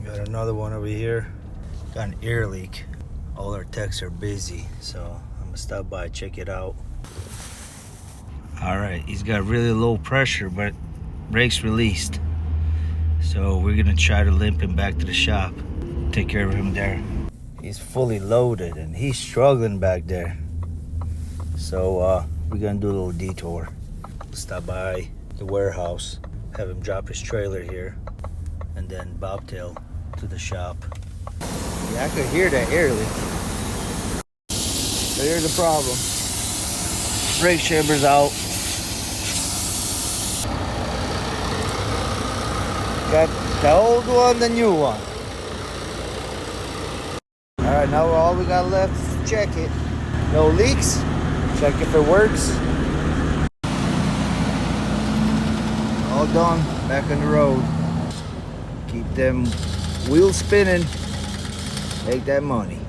Got another one over here. Got an air leak. All our techs are busy, so I'm gonna stop by, check it out. All right, he's got really low pressure, but brakes released. So we're gonna try to limp him back to the shop. Take care of him there. He's fully loaded and he's struggling back there. So we're gonna do a little detour. Stop by the warehouse, have him drop his trailer here, and then bobtail to the shop. Yeah, I could hear that air leak. So here's the problem. Brake chamber's out. Got the old one, the new one. Alright, now all we got left is to check it. No leaks. Check if it works. All done. Back on the road. Keep them wheels spinning. Make that money.